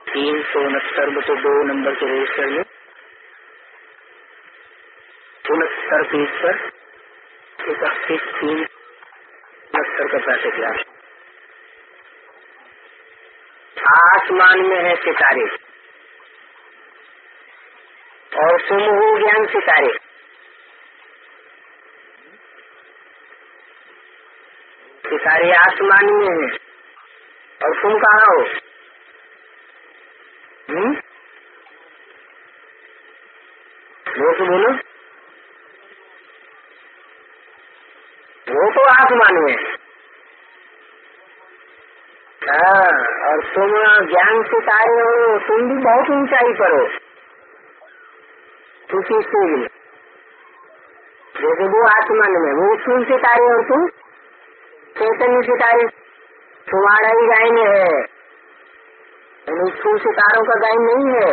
369/2 number के register में 69 page पर 31/3/69 का पैराग्राफ। आसमान में है सितारे और तुम हो ज्ञान सितारे। सितारे आसमान में हैं और तुम कहाँ हो? बोलो, वो तो आसमान में है। हाँ, और तुम ज्ञान सितारे हो, तुम भी बहुत ऊंचाई पर हो। तुम किस स्टेज में? जैसे वो आसमान में, वो सूर्य सितारे और तुम चैतन्य सितारे। तुम्हारा ही गायन है, सूर्य सितारों का गायन नहीं है।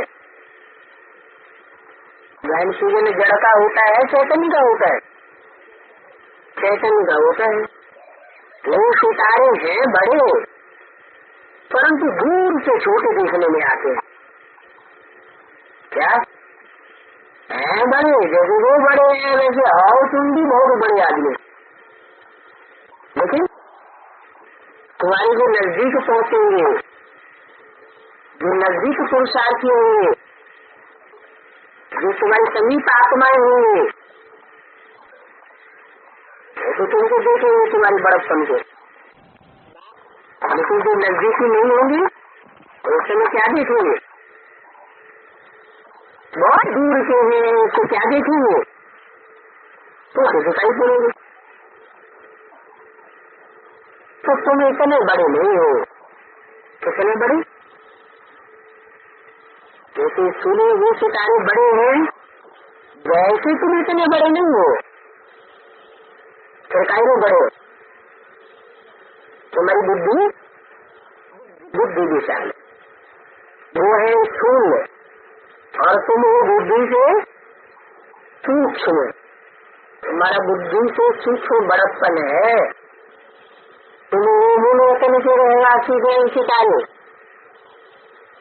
गायन सूर्य में जड़ का होता है, चैतन्य का होता है, चैतन्य का होता है। वो सितारे हैं बड़े, परंतु दूर से छोटे देखने में आते हैं। क्या हैं बड़े? जैसे वो बड़े हैं वैसे आओ तुम भी बहुत बड़े आदमी, लेकिन तुम्हारे जो नजदीक पहुंचेंगे, जो नजदीक पुरुषार्थी होंगे, जो तुम्हारी समीप आत्माएं होंगे, तो तुमको देखेंगे तुम्हारी बड़प्पन को। लेकिन जो नजदीकी नहीं होंगे उस समय क्या देखेंगे? बहुत दूर के हैं, तो क्या देखेंगे? तो दिखाई पड़ेंगे। तो तुम इतने बड़े नहीं हो। कितने बड़े? जैसे सुने वो सितारे बड़े हैं, वैसे तुम इतने बड़े नहीं हो। फिर काहे में बड़े? तुम्हारी बुद्धि विशाल, वो है स्थूल, और तुम वो बुद्धि से सूक्ष्म। तुम्हारा बुद्धि से सूक्ष्म बड़प्पन है। तुम वचन के रहवासी ज्ञान सितारे,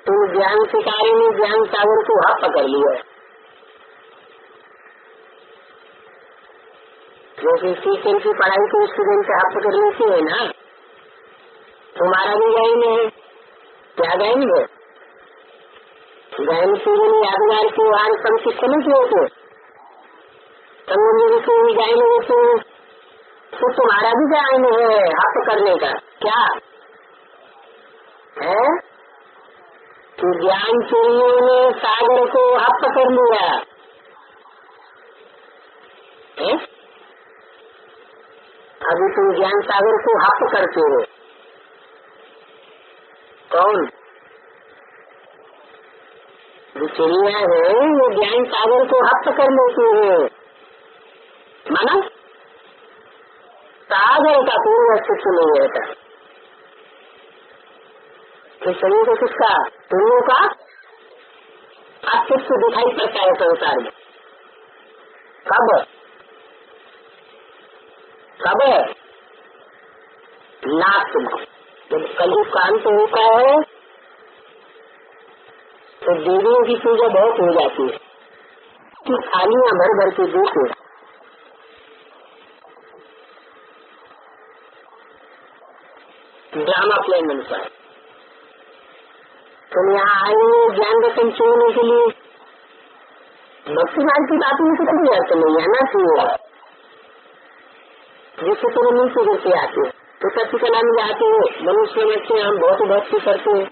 तुम ज्ञान सितारे ने ज्ञान सागर को हाथ पकड़ लिया। जैसे टीचर की पढ़ाई को स्टूडेंट हाथ पकड़ लेते है ना, तुम्हारा भी गायन है। क्या गायन है? गायन सूर्य ने यादगार की वार संकित नहीं किए थे, संगम के भी गायन होते, तो तुम्हारा भी गायन है हाथ करने का। क्या है कि ज्ञान सूर्य ने सागर को हाथ पकड़ लिया है? अभी तुम ज्ञान सागर को हाथ करते हो। कौन? जो चिड़िया है वो ज्ञान सागर को हाथ कर लेती है। माना सागर का पूर्ण अस्तित्व नहीं रहता। तो शरीर को किसका? दोनों का अस्तित्व दिखाई पड़ता है संसार में। कब? कब? लास्ट में, जब कलयुग का अंत होता है तो देवियों की पूजा बहुत हो जाती है कि थालियां भर भर के देते। ड्रामा प्लान अनुसार तुम यहाँ आए हो ज्ञान रतन चुनने के लिए। भक्तिवाद की बात में तो कोई अर्थ नहीं है ना, चाहिए जिससे तुम नीचे गिरते आते हो तो सत्य कला में जाते हो। मनुष्य समझते हम बहुत भक्ति करते हैं,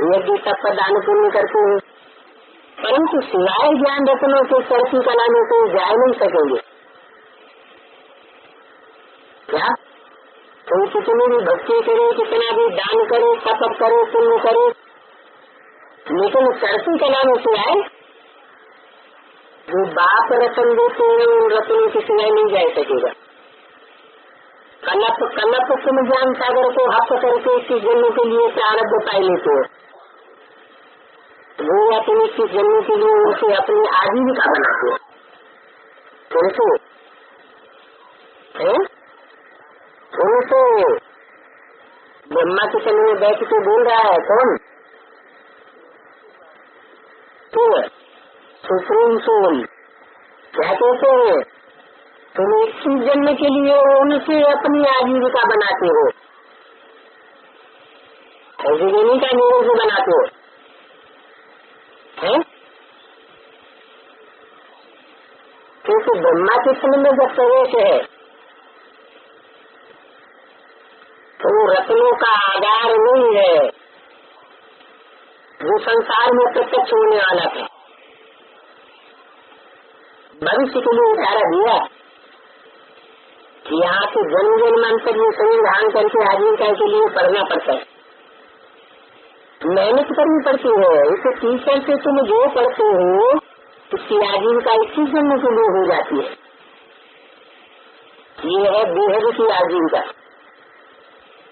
यज्ञ तप का दान पुण्य करते हैं, परंतु सिवाय ज्ञान रत्नों के सत्य कला में तो जा नहीं सकेंगे। क्या तुम कितनी भी भक्ति करे, कितना भी दान करे, तप करे, पुण्य करे, लेकिन सरसी कला में सिवाय जो बाप रतन देते हैं उन रत्नों के सिवाय नहीं जा सकेगा। कलप तुम ज्ञान सागर को हप करके इस जन्म के लिए प्रारब्ध पाई लेते हो, वो या तुम इस जन्म के लिए उसे अपनी आजीविका बनाते हो। तुमसे ब्रह्मा के तन में बैठ के बोल रहा है कौन? तो सुप्रीम सोल क्या कहते हैं, तुम 21 जन्म के लिए उनसे अपनी आजीविका बनाते हो, ऐसे नहीं का मेरे से बनाते हो है? क्योंकि ब्रह्मा के तन में जब प्रवेश है तो वो रत्नों का आधार नहीं है जो संसार में प्रत्यक्ष होने वाला था। भविष्य के लिए इशारा दिया कि यहाँ के जन्म जन्मांतर में शरीर धारण करके आजीविका के लिए पढ़ना पड़ता है, मेहनत करनी पड़ती है। इसे टीचर से तुम जो पढ़ते हो उसकी आजीविका 21 जन्म के लिए हो जाती है। ये है बेहद की आजीविका।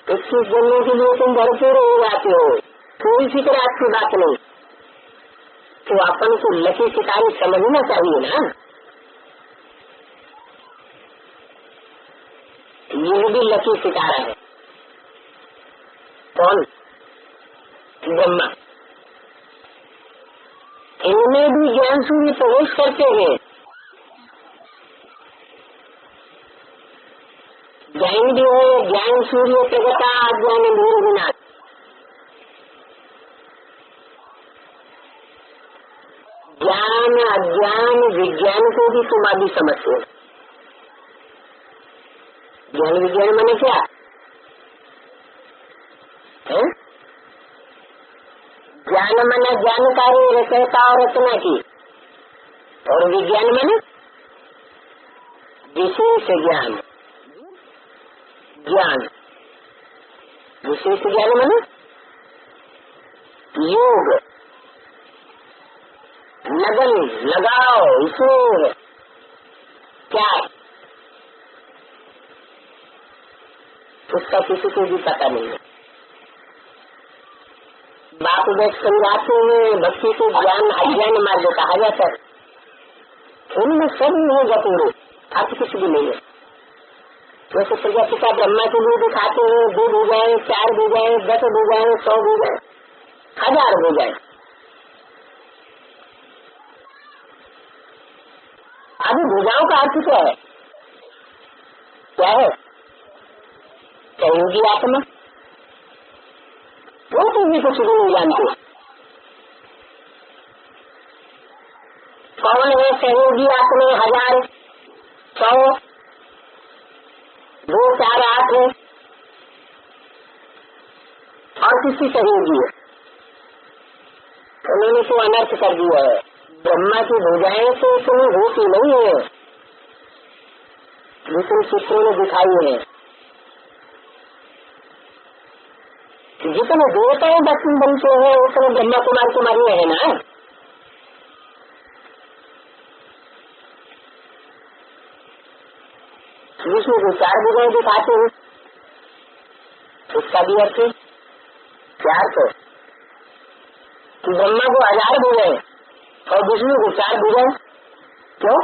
21 जन्मों के लिए तुम भरपूर हो जाते हो, कोई फिक्र आपकी बात नहीं। तो अपन को लकी सितारे समझना चाहिए ना। ये भी लकी सितारा है। कौन? ब्रह्मा। इनमें भी ज्ञान सूर्य प्रवेश करते हैं। ज्ञान भी है, ज्ञान सूर्य प्रगटा अज्ञान मूल विनाश। ज्ञान अज्ञान विज्ञान को भी तुम अभी समझते हो। ज्ञान विज्ञान माने क्या है? ज्ञान माने जानकारी रचयिता और रचना की, और विज्ञान माने विशेष ज्ञान। ज्ञान विशेष ज्ञान माने योग, लगन लगाओ इसमें क्या, उसका किसी को भी पता नहीं है। बाप जब समझाते हैं भक्ति को ज्ञान अज्ञान मार्ग कहा जाता है, उनमें सब नहीं गपूरे, आप कुछ भी नहीं है। जैसे प्रजापिता ब्रह्मा के लिए दिखाते हैं 2 भुजाएं, 4 भुजाएं, 10 भुजाएं, 100 भुजाएं, 1000 भुजाएं। अभी भुजाओं का अर्थ क्या है? क्या है? सहयोगी आत्मा। वो तो भी कुछ भी नहीं जानते। कौन है सहयोगी आत्मा? 1000, 100, 2, 4, 8 है और किसी सहयोगी है। उन्होंने तो अनर्थ कर दिया है। ब्रह्मा की भुजाएं तो इतनी होती नहीं है जितने चित्रों ने दिखाई है। जितने देवताएं दक्षिण बनते हैं उतने ब्रह्मा कुमार कुमारी है ना। विष्णु को 4 भुजाएं दिखाते हैं, उसका भी अर्थ है क्या अर्थ है कि ब्रह्मा को 1000 भुजाएं और विष्णु को 4 भुजाएं। क्यों?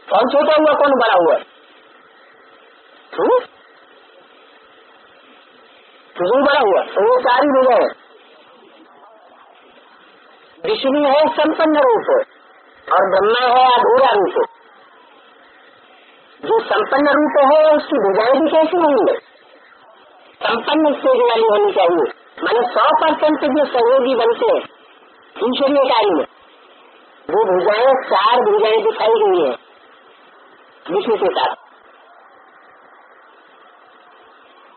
कौन छोटा हुआ कौन बड़ा हुआ? विष्णु बड़ा हुआ तो वो 4 ही भुजाएं। विष्णु है संपन्न रूप और ब्रह्मा है अधूरा रूप। जो संपन्न रूप है उसकी भुजाएं भी कैसी होंगे? संपन्न स्टेज वाली होनी चाहिए। माने 100% जो सहयोगी बनते हैं ईश्वरीय कार्य में, वो भुजाएं 4 भुजाएं दिखाई गई है विष्णु के साथ।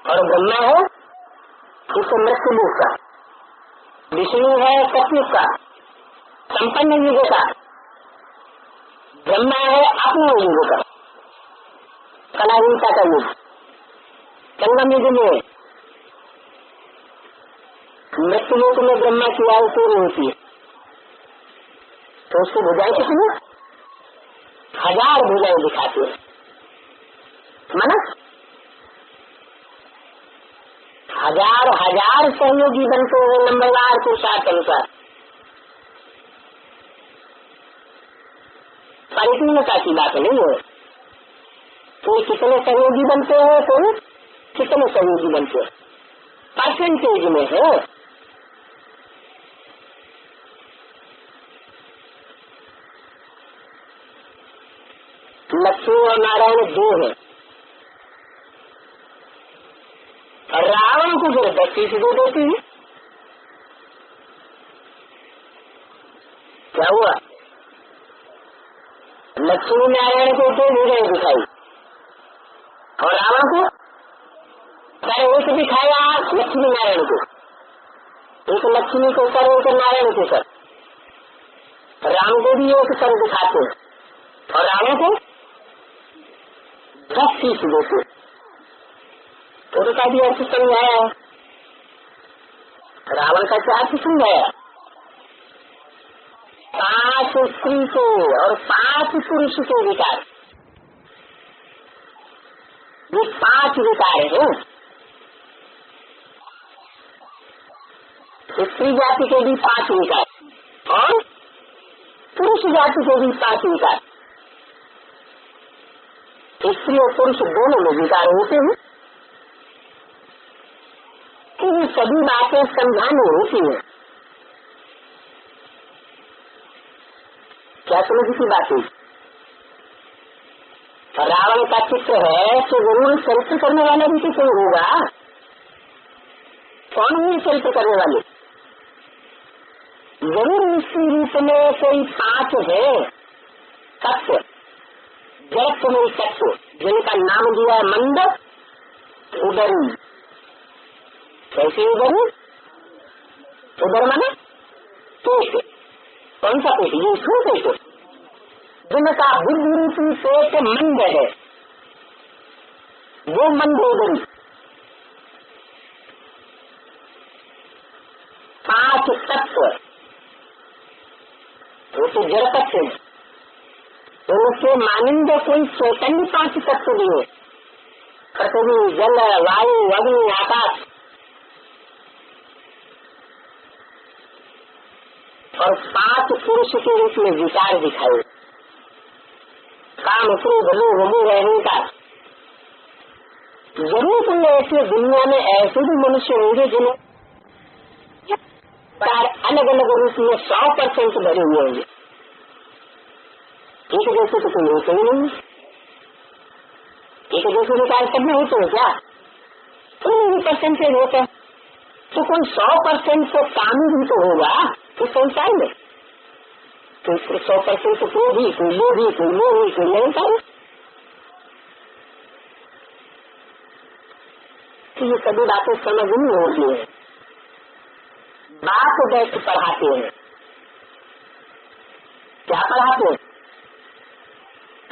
और ब्रह्मा है उसको मृत्यु मुख का, विष्णु है सत्युग का, संपन्न युग का, ब्रह्मा है अपने युग का, कलाहीनता का युग। संगम युग में मृत्यु लोक में ब्रह्मा की आयु पूरी होती है तो उसकी भुजाएं कितनी? 1000 भुजाएं दिखाती है। माना 1000 सहयोगी बनते हुए नंबरवार पुरुषार्थ अनुसार परिपूर्णता की बात नहीं है। तो कितने सहयोगी बनते हैं तो कितने सहयोगी बनते हैं। परसेंटेज में है। लक्ष्मी और नारायण दो है, और रावण को फिर 32 दे देती है। क्या हुआ? लक्ष्मी नारायण को दो जगह दिखाई और रावण को सारे एक दिखाया। लक्ष्मी नारायण को, एक लक्ष्मी को सर, एक नारायण को सर। राम को भी एक सर दिखाते हैं और रावण को 10 देते। तो का भी अर्थ समझाया है। रावण का क्या अर्थ समझाया? 5 स्त्री के और 5 पुरुष के विकार, ये 5 विकार है। स्त्री जाति के भी 5 विकार और पुरुष जाति के भी 5 विकार। स्त्री और पुरुष दोनों में विकार होते हैं कि ये सभी बातें समझानी होती है। क्या समझ की बातें? रावण का चित्र है कि जरूर चरित्र करने वाला भी तो कोई होगा। कौन हुई चरित्र करने वाले? जरूर इसी रूप में कोई 5 है तत्व, जैसे में तत्व, जिनका नाम दिया है मंडप, उदरी। कैसे उदरी? उदर माने पेट। कौन सा पेट? ये स्थूल पेट, जिनका बुद्धि रूपी पेट मंद है, वो मंद उदरी। 5 तत्व, वो तो जड़ तत्व है। उनके मानिंद कोई चैतन्य 5 तत्व भी है। पृथ्वी, जल, वायु, अग्नि, आकाश। और 5 पुरुष के रूप में विकार दिखाए, काम, क्रोध, लोभ, मोह, अहंकार। जरूर कोई ऐसे दुनिया में ऐसे भी मनुष्य होंगे जिन्हें अलग अलग रूप में 100% भरे हुए होंगे। एक जैसे तो कोई होते ही नहीं। एक जैसे विकार सब में होते हैं क्या? कोई परसेंटेज होता है तो कोई 100% तो कामी भी तो होगा तो संसार में। तो 100% तो क्रोधी, कोई लोभी, कोई मोही, कोई अहंकार। तो ये सभी बातें समझ नहीं होती है। बात बैठ पढ़ाते हैं। क्या पढ़ाते हैं?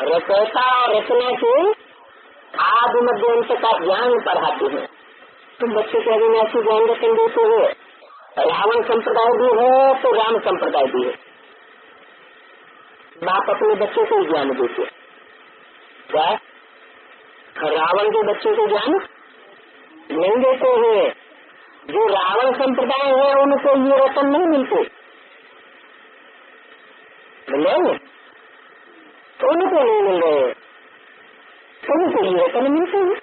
रचयिता और रचना के आदि मध्य अंत का ज्ञान पढ़ाते हैं। तुम बच्चे को अभी ऐसी ज्ञान रचन देते हो। रावण संप्रदाय भी है तो राम संप्रदाय भी है। बाप अपने बच्चे को ज्ञान देते। क्या रावण के बच्चे को ज्ञान नहीं देते हैं? जो रावण संप्रदाय है उनको ये रतन नहीं मिलते, मिलेंगे तो उनको नहीं मिल रहे, उनको ये रतन मिलते हैं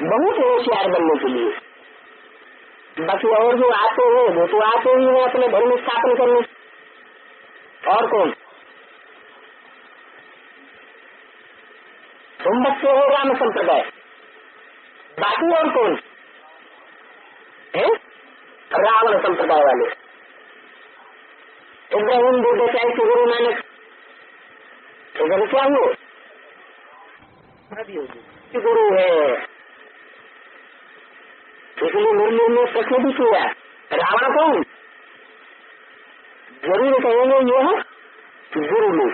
बहुत होशियार बनने के लिए। बाकी और जो आते हैं वो तो आते ही है अपने धर्म स्थापन करने। और कौन? तुम बच्चे हो राम संप्रदाय। बाकी और कौन है? रावण संप्रदाय वाले। इब्राहिम बुद्ध चाहे कि गुरु नानक, इधर क्या हुए? गुरु है। इसलिए मुरली ने प्रश्न भी किया, रावण कौन? जरूर कहेंगे ये है गुरु लोग।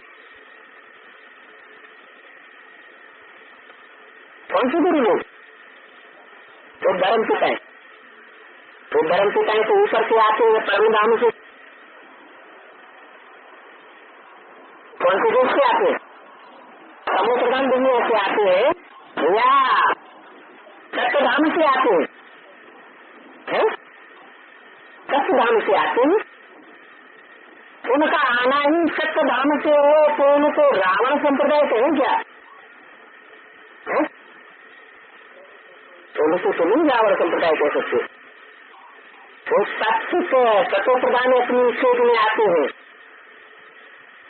कौन से गुरु लोग? तो धर्म पिता है। तो धर्म पिता है तो ऊपर से आते हैं परम धाम से। कौन से देश से आते हैं? समुद्रगान दुनिया से आते हैं या सत्यधाम से आते हैं? सत्यधाम से आते हैं। उनका आना ही सत्यधाम से हो तो उनको रावण संप्रदाय कहें क्या? तो उनको तो नहीं रावण संप्रदाय कह सकते। वो सात्विक तत्व प्रधान अपनी सोच में आते हैं,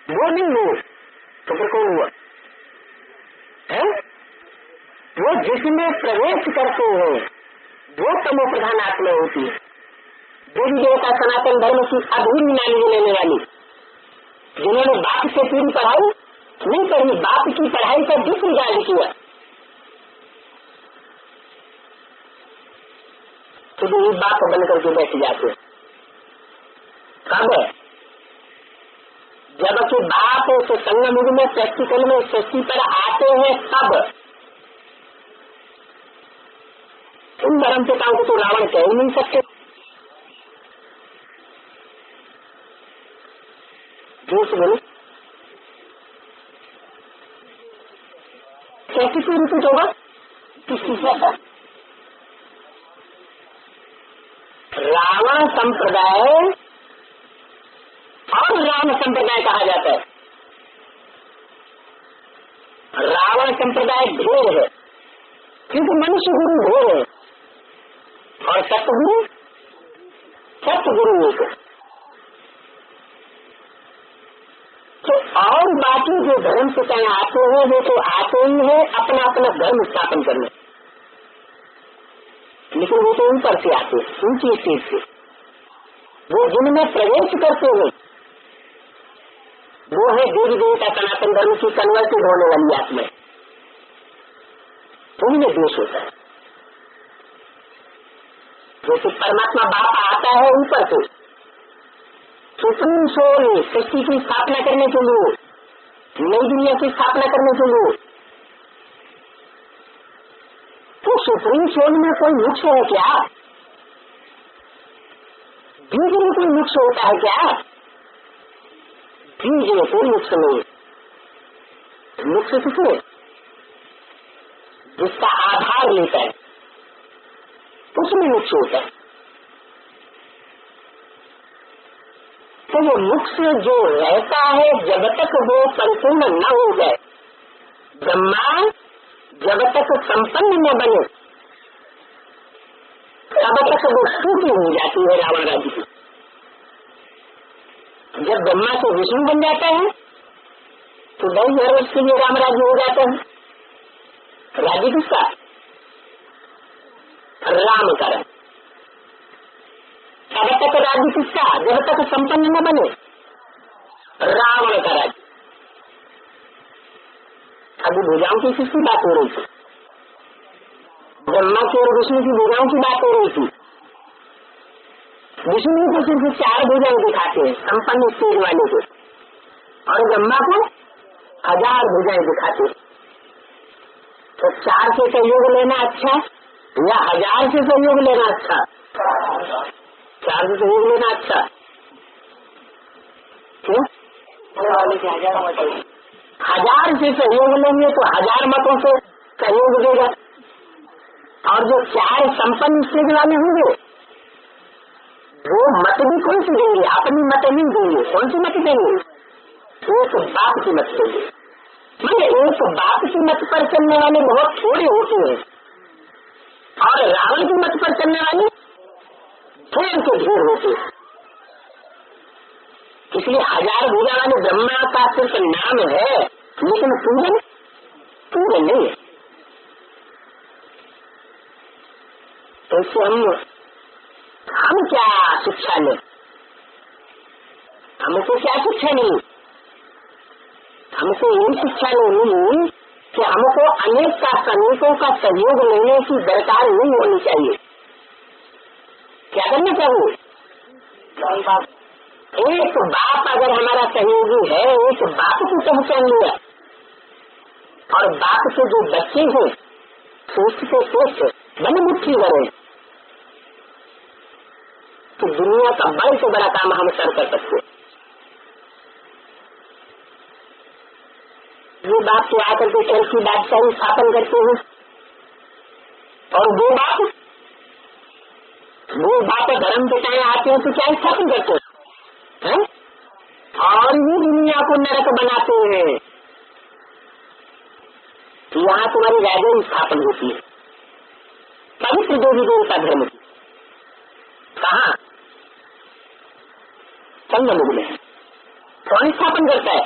वो नहीं हो तो फिर कौन हुआ है? वो जिसमें प्रवेश करते हैं वो तमो प्रधान आत्मा होती है। देवी देवता सनातन धर्म की अधूरी नानी लेने वाली, जिन्होंने बाप से पूरी पढ़ाई नहीं करी, बाप की पढ़ाई का डिसरिगार्ड किया, तो भी बाप बन करके बैठ जाते। कब? जबकि बाप तो संगम युग में प्रैक्टिकल में सृष्टि पर आते हैं, तब इन धर्म पिताओं को तो रावण कह ही नहीं सकते। जोश बोलो, कैसे कोई रिपीट होगा? रावण संप्रदाय और राम संप्रदाय कहा जाता है। रावण संप्रदाय ढेर है क्योंकि मनुष्य गुरु ढेर है और सतगुरु एक। तो और बाकी जो धर्म से कहीं आते हैं वो तो आते ही है अपना अपना धर्म स्थापन करने, लेकिन वो तो ऊपर से आते हैं, ऊंची स्टेज से। वो जिनमें प्रवेश करते हैं वो है देवी देवता सनातन धर्म की कन्वर्टेड होने वाली आत्मा, उनमें दोष होता है। जैसे परमात्मा बाप आता है ऊपर से, सुप्रीम सोल सृष्टि की स्थापना करने के लिए, नई दुनिया की स्थापना करने के लिए, तो सुप्रीम सोल में कोई नुक्स है क्या? बीज में कोई नुक्स होता है क्या? बीज में कोई नुक्स नहीं। नुक्स किसमें? जिसका आधार लेता है उसमें नुक्स होता है। तो वो नुक्स जो रहता है जब तक वो परिपूर्ण न हो जाए, ब्रह्मा जब तक संपन्न न बने तब तक वो टूटी हो जाती है रावण राज्य की। जब ब्रह्मा से विष्णु बन जाता है तो 10,000 वर्ष के लिए राम राज्य हो जाता है। राज्य किसका? राम का राज्य। तब तक राज्य किसका? जब तक संपन्न न बने रावण का राज्य। अभी भुजाओं की किसकी बात हो रही थी? ब्रह्मा की और विष्णु की भुजाओं की बात हो रही थी। विष्णु को सिर्फ 4 भुजाएं दिखाते हैं संपन्न स्टेज वाले को, और ब्रह्मा को 1000 भुजाएं दिखाते हैं। तो 4 से सहयोग लेना अच्छा या 1000 से सहयोग लेना अच्छा? 4 से सहयोग लेना अच्छा। क्यों? 1000 से सहयोग लेंगे तो 1000 मतों से सहयोग देगा, और जो 4 संपन्न स्टेज वाले होंगे वो मत भी कौन सी देंगे? अपनी मत नहीं देंगे। कौन सी मत देंगे? एक बाप की मत देंगे। एक बाप की मत पर चलने वाले बहुत थोड़े होते हैं, और रावण की मत पर चलने वाले ढेर के ढेर होते हैं। इसलिए 1000 भुजा वाले ब्रह्मा का सिर्फ नाम है, लेकिन पूजन नहीं है। तो इससे हम क्या शिक्षा लें? हमको क्या शिक्षा नहीं? हमको ये शिक्षा लेनी कि हमको अनेकों का सहयोग लेने की दरकार नहीं होनी चाहिए। क्या करना चाहिए? एक बाप अगर हमारा सहयोगी है, एक बाप को पहचान लिया, और बाप के जो बच्चे हैं श्रेष्ठ से श्रेष्ठ बने मुट्ठी भरे, तो दुनिया का बड़े से बड़ा काम हम सर कर सकते। ये बाप तो आकर के कल की बादशाही स्थापन करते हैं, और वो बाप धर्म पिताएं आते हैं तो क्या स्थापन करते हैं? और ये दुनिया को नरक बनाते हैं। यहाँ तुम्हारी राजधानी स्थापन होती है, पवित्र देवी देवता धर्म की। कहाँ? संगम में कौन स्थापन करता है?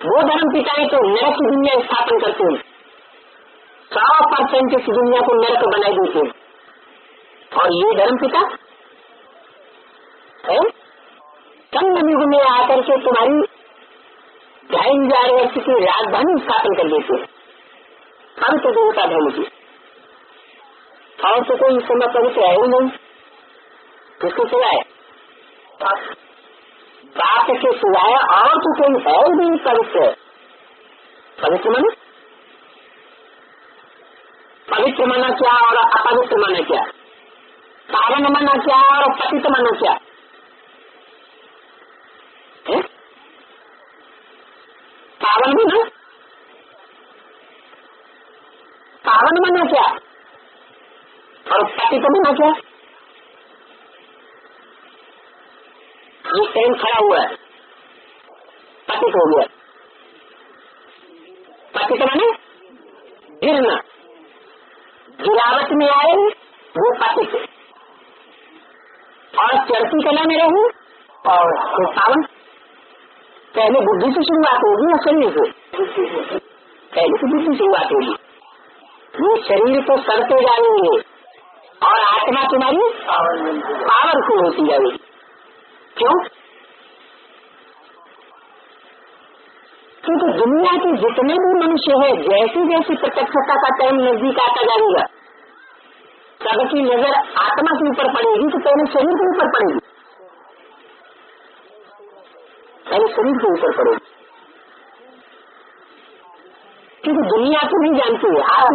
वो धर्म पिताएं तो नरक की दुनिया स्थापन करते हैं, 100% इस दुनिया को नरक बनाई देते हैं। और ये धर्म पिता है संगम युग में आकर के तुम्हारी 2500 वर्ष की राजधानी स्थापन कर देते हैं, पवित्र देवता धर्म की। और तो कोई इस समय पवित्र है ही नहीं, किसके सिवाय? बाप के सिवाय और तो कोई है ही नहीं पवित्र। पवित्र माना, पवित्र माना क्या और अपवित्र माना क्या? पावन माना क्या और पतित माना क्या है? पावन माना क्या और पतित माना क्या? ये ट्रेन खड़ा हुआ है, पतित हो गया। पतित माने गिरना, गिरावट में आए वो पतित, और चढ़ती कला में रहे और तो पावन। पहले बुद्धि से शुरुआत होगी या शरीर से? पहले तो बुद्धि से शुरुआत होगी। ये शरीर तो सड़ते जाएंगे और आत्मा तुम्हारी पावरफुल होती जाएगी। क्यों? क्योंकि दुनिया के जितने भी मनुष्य है, जैसे जैसे प्रत्यक्षता का टाइम नजदीक आता जाएगा, सबकी नजर आत्मा के ऊपर पड़ेगी तो पहले शरीर के ऊपर पड़ेगी, पहले शरीर के ऊपर पड़ेगी। क्योंकि दुनिया तो नहीं जानती है, आप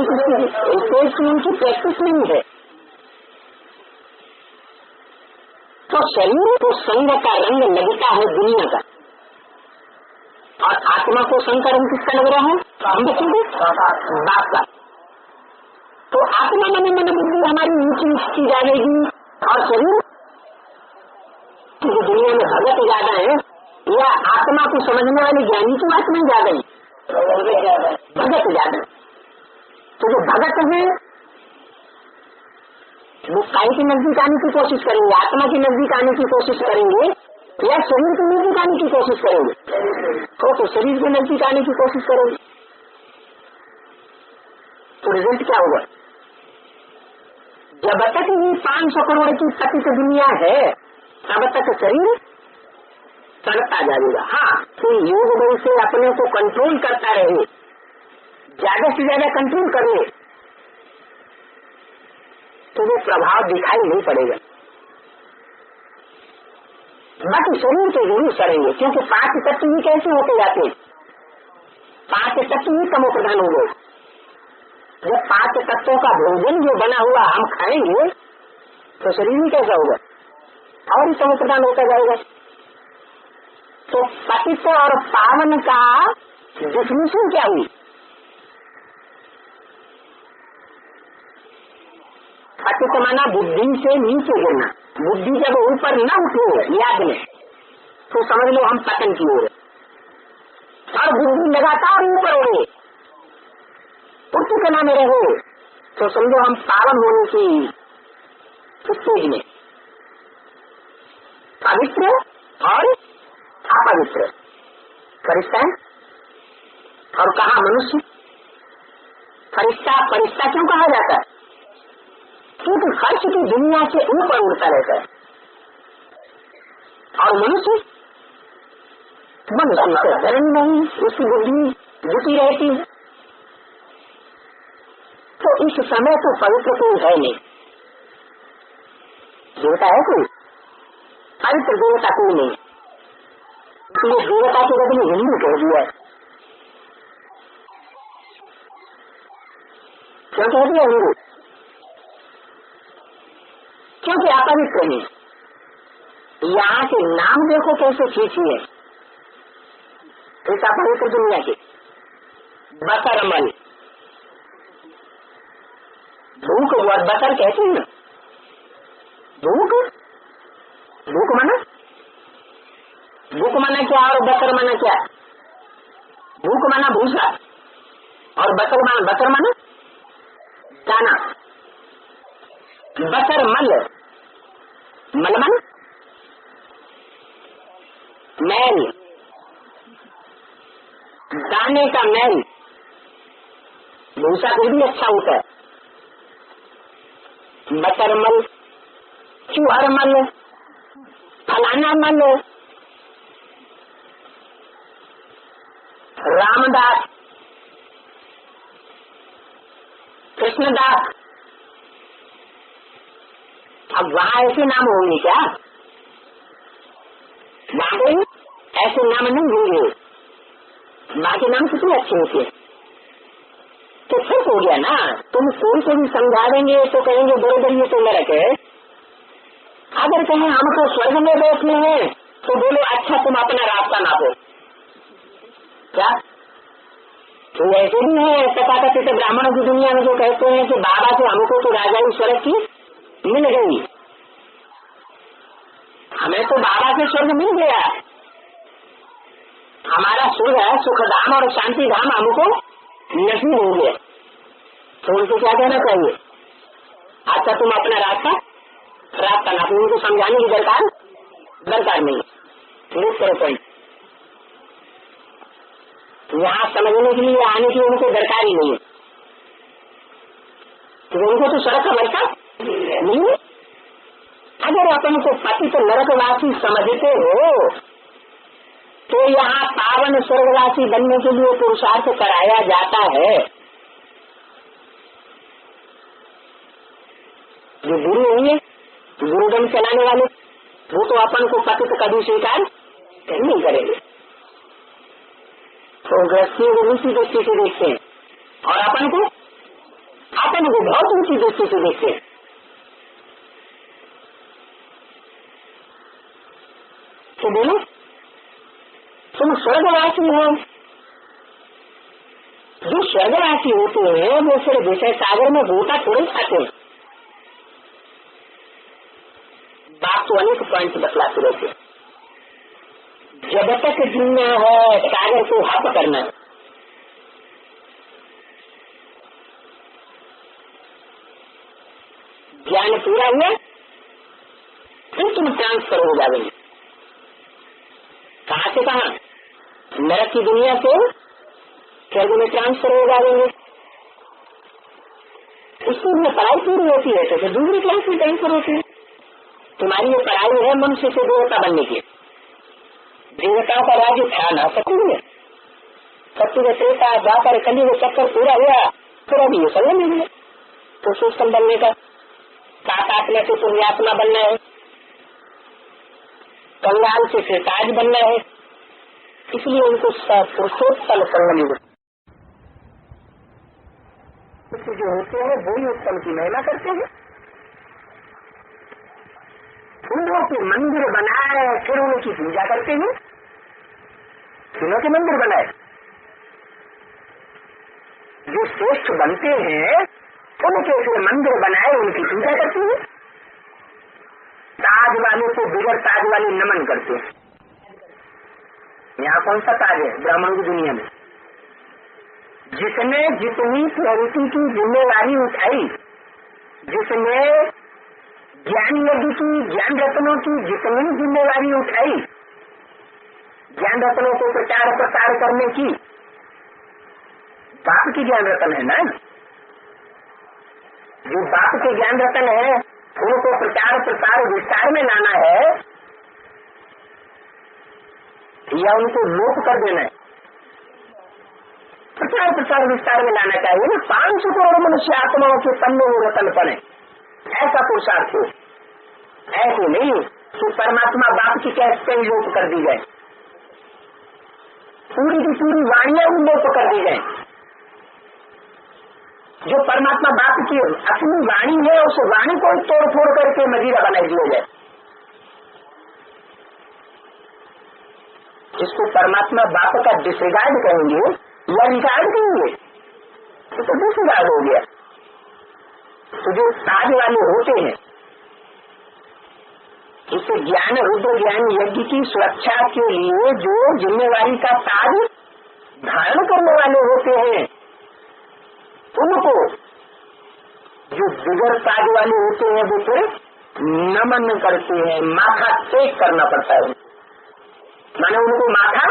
उनकी प्रैक्टिस नहीं है। तो शरीर को संग का रंग लगता है दुनिया का, और आत्मा को संग का रंग किसका लग रहा है? हम बचेंगे बाप का। तो आत्मा मन मन बुद्धि हमारी ऊंची की जाएगी, और शरीर क्योंकि दुनिया में भगत ज्यादा है, या आत्मा को समझने वाले ज्ञानी की बात नहीं ज्यादा है, भगत ज्यादा। तो जो भगत है वो काय के नजदीक आने की कोशिश करेंगे, आत्मा के नजदीक आने की कोशिश करेंगे, या शरीर के नजदीक आने की कोशिश करेंगे? तो शरीर के नजदीक आने की कोशिश करेंगे तो रिजल्ट क्या होगा? जब तक ये 500 करोड़ की पतित दुनिया है तब तक शरीर सड़ता जाएगा। हाँ, तो योग बल से अपने को कंट्रोल करता रहे, ज्यादा से ज्यादा कंट्रोल कर ले, तो वो प्रभाव दिखाई नहीं पड़ेगा। बाकी शरीर के जरूर सड़ेंगे, क्योंकि 5 तत्व ही कैसे होते जाते हैं? 5 तत्व ही तमो प्रधान हो गए। जब 5 तत्वों का भोजन जो बना हुआ हम खाएंगे तो शरीर ही कैसा होगा? और ही तमो प्रधान होता जाएगा। तो पतित और पावन का डिफिनेशन क्या हुई? पतित माना बुद्धि से नीचे गिरना, बुद्धि जब ऊपर न उठे याद में तो समझ लो हम पतन की ओर, और बुद्धि लगातार ऊपर उड़े, उच्च कला में रहे, तो समझो हम पावन होने की स्टेज में। पवित्र और अपवित्र, फरिश्ता और कहा मनुष्य। फरिश्ता क्यों कहा जाता है? क्योंकि फर्श की दुनिया से ऊपर उड़ता रहता है, और मनुष्य से धर्म नहीं, उसकी बुद्धि झुकी रहती है। तो इस समय तो पवित्र कोई है नहीं, देवता है कोई? पवित्र देवता कोई नहीं, इसलिए देवता के बदले हिंदू कह दिया। क्यों कह दिया हिंदू? क्योंकि अपवित्र है। यहाँ के नाम देखो कैसे खींची है इस अपवित्र दुनिया के। बसरमल, भूख, बसर कहते हैं ना, भूख, भूख माना क्या और बसर माना क्या? भूख माना भूसा और बसर माना दाना। बसर मल, मलमल मैल, दाने का मैल, भूसा कुछ भी अच्छा होता है। बसर मल, चूहर मल, फलाना मल, रामदास, कृष्णदास। अब वहाँ ऐसे नाम होंगे क्या? वहाँ ऐसे नाम नहीं होंगे, बाकी नाम कितने अच्छे होते हैं। तो ठीक हो गया ना। तुम कोई को भी समझा देंगे तो कहेंगे बरोबर ये तो नरक है। अगर कहें हमको स्वर्ग में बैठने हैं तो बोलो अच्छा तुम अपना रास्ता नापो। क्या तो ऐसे भी है तथाकथित ब्राह्मणों की दुनिया में जो कहते हैं कि बाबा से हमको तो राजाई स्वर्ग की मिल गई, हमें तो बाबा से स्वर्ग मिल गया, हमारा स्वर्ग है सुखधाम और शांति धाम हमको नसीब हो गया। तो उनको क्या कहना चाहिए? अच्छा तुम अपना रास्ता ना, उनको समझाने की दरकार नहीं। ठीक करो पॉइंट, यहाँ समझने के लिए आने की उनको दरकार ही नहीं है, तो उनको तो सड़क का वर्षा नहीं। अगर अपन को पतित नरकवासी समझते हो तो यहाँ पावन स्वर्गवासी बनने के लिए पुरुषार्थ कराया जाता है। जो गुरु होंगे, गुरुदम चलाने वाले, वो तो अपन को पतित कभी स्वीकार नहीं करेंगे। तो गृहस्थियों को ऊंची दृष्टि से देखते हैं और अपन को बहुत ऊंची दृष्टि से देखते हैं। तो बोलो तुम स्वर्गवासी हो। जो स्वर्गवासी होते हैं वो फिर विषय सागर में गोता थोड़े खाते हैं। बात तो अनेक पॉइंट बतलाते रहते हैं। जब तक जीना है सागर को हप करना है। ज्ञान पूरा हुआ फिर तुम ट्रांसफर हो जाओगे। कहाँ से कहाँ? नरक की दुनिया से स्वर्ग में ट्रांसफर हो जाएंगे। उसकी में पढ़ाई पूरी होती है तो दूसरी क्लास में ट्रांसफर होती है। तुम्हारी ये पढ़ाई है मनुष्य से देवता बनने की। देवता का राज्य था ना सत्य, सत्य में त्रेता द्वापर कली में चक्कर पूरा हुआ, फिर अभी ये समय नहीं है तो पुरुषोत्तम बनने का। सात आत्मा से पुण्यात्मा बनना है, कंगाल से फिर ताज बनना है, इसलिए उनको पुरुषोत्तम संगम जो होते हैं वही उत्तम की महिमा करते हैं। फूलों के मंदिर बनाए फिर उनकी पूजा करते हैं। फूलों के मंदिर बनाए जो श्रेष्ठ बनते हैं उनके फिर मंदिर बनाए उनकी पूजा करते हैं। ताज वाले को बिगड़ ताज वाले नमन करते हैं। यहाँ कौन सा ताज है ब्राह्मण की दुनिया में? जिसने जितनी प्रवृत्ति की जिम्मेवारी उठाई, जिसने ज्ञान यज्ञ की, ज्ञान रत्नों की जितनी जिम्मेवारी उठाई, ज्ञान रत्नों को प्रचार प्रसार करने की, बाप की ज्ञान रत्न है ना। जो बाप के ज्ञान रत्न है उनको प्रचार प्रसार विस्तार में लाना है या उनको लोप कर देना है? प्रचार प्रसार विस्तार में लाना चाहिए ना। 500 करोड़ मनुष्य आत्माओं के पन्ने में रतन पड़े, ऐसा पुरुषार्थ हो। ऐसे नहीं कि परमात्मा बाप की कैसे लोप कर दी जाए, पूरी की पूरी वाणियां लोप कर दी जाए। जो परमात्मा बाप की अपनी वाणी है उस वाणी को तोड़ फोड़ करके मजीरा बना दिया जाए। इसको परमात्मा बाप का डिसरिगार्ड कहेंगे या रिगार्ड कहेंगे, तो डिसरिगार्ड हो गया। तो जो ताज वाले होते हैं इस ज्ञान रुद्र ज्ञान यज्ञ की सुरक्षा के लिए जो जिम्मेवारी का ताज धारण करने वाले होते हैं, उनको जो बिगड़ ताज वाले होते हैं वो फिर नमन करते हैं, माथा टेक करना पड़ता है, माने उनको माथा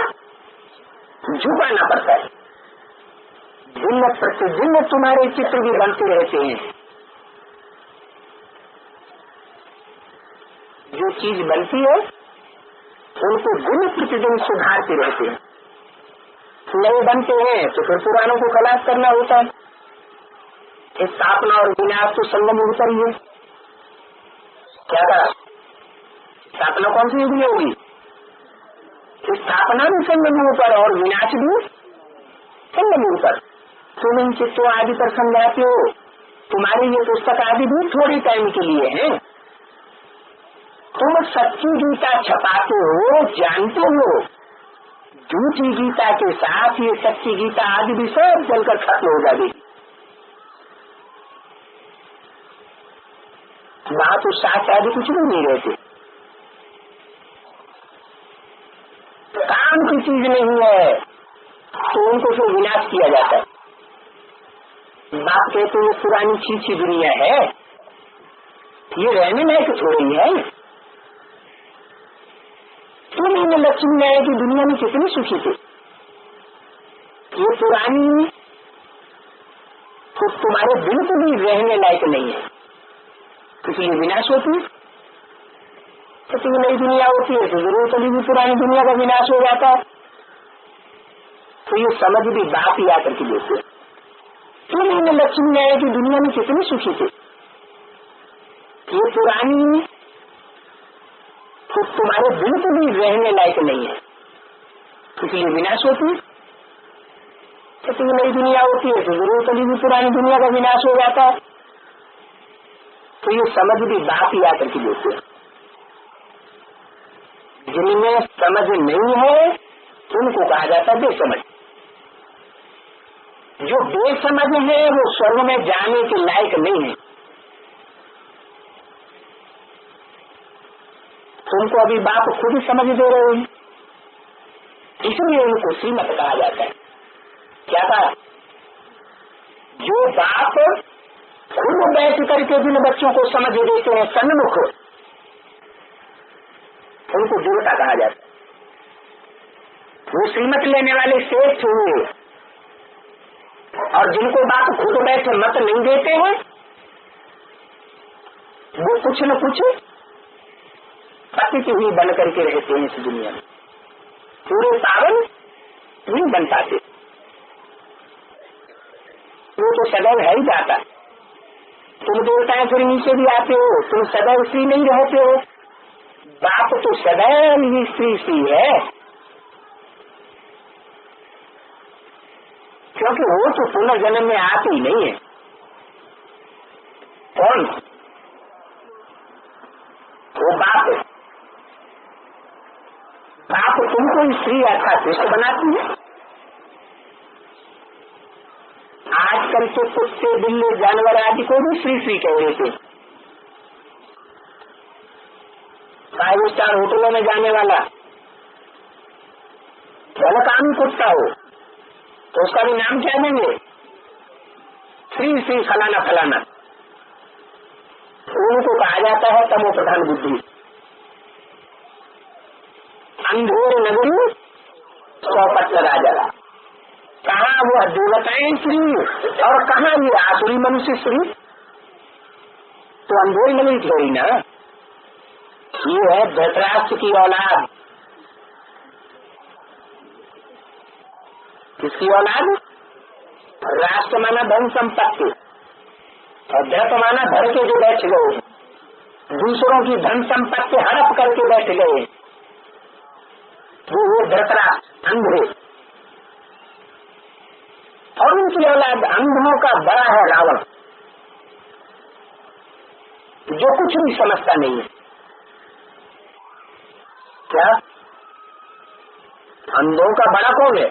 झुकाना पड़ता है। दिन प्रतिदिन तुम्हारे चित्र भी बनते रहते हैं, जो चीज बनती है उनको दिन प्रतिदिन सुधारते रहते हैं। नए बनते हैं तो फिर पुरानों को खलास करना होता है। इस स्थापना और विनाश तो संगम युग पर ही है। क्या कहा? स्थापना कौन सी युग में होगी? स्थापना भी संगम युग पर और विनाश भी संगम युग पर। तुम इन चित्रों आदि पर समझाते हो, तुम्हारी ये पुस्तक आदि भी थोड़ी टाइम के लिए है। तुम सच्ची गीता छपाते हो, जानते हो, झूठी गीता के साथ ये सच्ची गीता आदि भी सब जलकर खत्म हो जाएगी। वहां तो साथ आदि कुछ भी नहीं रहते, काम की चीज नहीं है तो उनको फिर विनाश किया जाता है। बाप कहते ये पुरानी छीछी दुनिया है, ये रहने लायक थोड़ी है। तुम इन लक्ष्मी नारायण की दुनिया में कितने सुखी थे, ये पुरानी तो तुम्हारे बिल्कुल भी रहने लायक नहीं है, इसलिए विनाश होती है। तो नई दुनिया होती है तो जरूर कभी भी पुरानी दुनिया का विनाश हो जाता है। तो ये समझ भी बाप ही आकर के देते। तुम इन लक्ष्मी नारायण की दुनिया में कितने सुखी थे, ये पुरानी तो तुम्हारे बिल्कुल भी रहने लायक नहीं है, इसलिए विनाश होती है। तो नई दुनिया होती है तो जरूर कभी भी पुरानी दुनिया का विनाश हो जाता है। तो ये समझ भी बाप ही आकर के देते हैं। जिनमें समझ नहीं है उनको कहा जाता है बेसमझ। जो बेसमझ है वो स्वर्ग में जाने के लायक नहीं है। तुमको अभी बाप खुद ही समझ दे रहे हैं, इसलिए उनको श्रीमत कहा जाता है। क्या कहा? जो बाप खुद बैठ करके जिन बच्चों को समझ देते हैं सन्मुख, उनको देवता कहा जाता है। वो श्रीमत लेने वाले श्रेष्ठ हुए, और जिनको बाप खुद बैठ मत नहीं देते हैं वो कुछ न कुछ पतित ही बन करके रहते हैं इस दुनिया में, पूरे पावन नहीं बन पाते। वो तो सदैव है ही जाता। तुम देवताएं फिर नीचे भी आते हो, तुम सदैव स्त्री नहीं रहते हो। बाप तो सदैव ही स्त्री है, क्योंकि वो तो पुनर्जन्म में आते ही नहीं है। कौन? वो बाप है। बाप तुमको स्त्री अर्थात श्रेष्ठ बनाती है। आजकल के कुत्ते बिल्ली जानवर आदि को भी श्री कह रहे थे। 5 स्टार होटलों में जाने वाला भलकामी कुत्ता हो तो उसका भी नाम क्या देंगे? श्री फलाना फलाना। उनको कहा जाता है तमो प्रधान बुद्धि। अंधेर नगरी 100 पत्थर राजा। कहाँ वो देवताएं श्री और कहाँ ये आसुरी मनुष्य श्री? तो अंधेर नगरी थोड़ी ना, ये है धृतराष्ट्र की औलाद। किसकी औलाद? राष्ट्र माना धन संपत्ति, और धृत माना धर के जो बैठ गए, दूसरों की धन संपत्ति हड़प करके बैठ गए, वो धृतराष्ट्र अंधे। और उनकी औलाद अंधों का बड़ा है रावण, जो कुछ भी समझता नहीं है। क्या अंधों का बड़ा कौन है?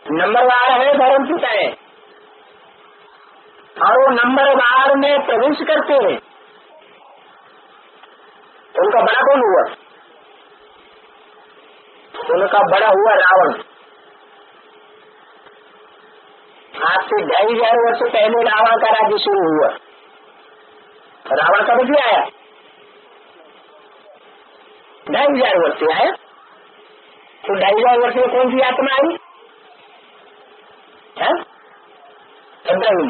नंबरवार है धर्म पिताएं, और वो नंबरवार में प्रवेश करते हैं। उनका बड़ा कौन हुआ? उनका बड़ा हुआ रावण। आज से 2500 वर्ष पहले रावण का राज्य शुरू हुआ। रावण कब भी आया? 2500 वर्ष से आया। तो 2500 वर्ष में कौन सी आत्मा आई? इब्राहिम।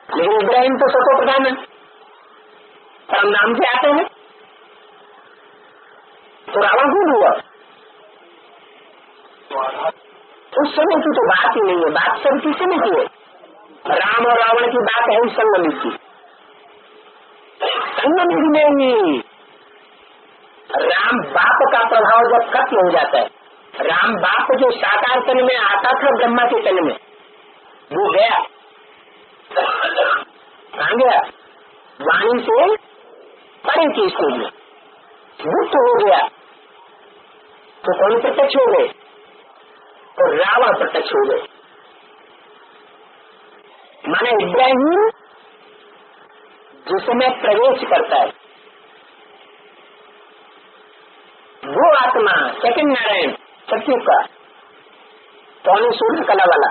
लेकिन इब्राहिम तो सतो प्रधान है, परम नाम से आते हैं। तो रावण कौन हुआ? उस समय की तो बात ही नहीं है, बात सब किसी ने की है। राम और रावण की बात है संगम की। संगम में ही राम बाप का प्रभाव जब खत्म हो जाता है, राम बाप जो साकार तन में आता था ब्रह्मा के तन में, वो गया, कहाँ गया? वाणी से परे की स्थिति में मुक्त हो गया। तो कौन प्रत्यक्ष हो गए? तो रावण प्रत्यक्ष हो गए। माने इब्राहिम जिसमें प्रवेश करता है वो आत्मा सेकंड नारायण सत्युग का कौन सूर्य कला वाला,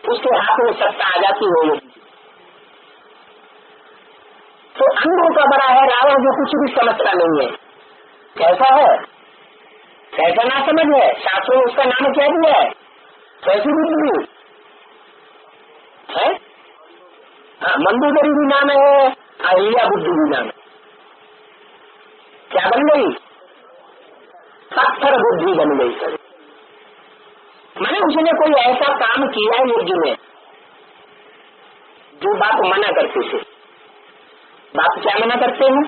उसके हाथ में सत्ता आ जाती हो। तो अंधों का बड़ा है रावण जो कुछ भी समझता नहीं है। कैसा है? कैसा ना समझ है? शास्त्रों में उसका नाम क्या दिया है? कैसी बुद्धि है? मंदोदरी भी नाम है, अहिल्या बुद्धि भी नाम है। क्या बन गई? पत्थर बुद्धि बन गई। मैंने उसने कोई ऐसा काम किया यज्ञ में जो बाप मना करते थे। बाप क्या मना करते हैं?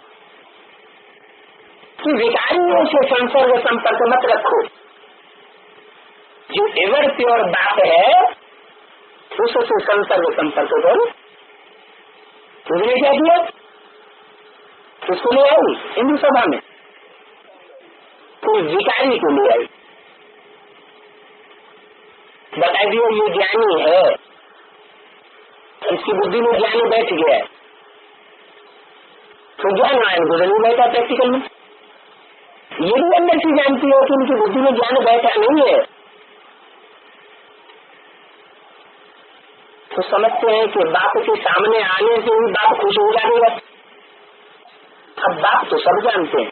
कि विकारियों से संसर्ग संपर्क मत रखो। जो एवर प्योर बाप है उससे संसर्ग संपर्क करो। तुमने क्या किया? किसको ले आई हिंदू सभा में? कोई विकारी को ले आई, बता दिया ये ज्ञानी है, इसकी बुद्धि में ज्ञानी बैठ गया है। तो ज्ञान नारायण को नहीं बैठा प्रैक्टिकल में। ये भी अंदर से जानती हो कि उनकी बुद्धि में ज्ञान बैठा नहीं है। तो समझते हैं कि बाप के सामने आने से ही बाप खुश हो जाएगा। अब बाप तो सब जानते हैं,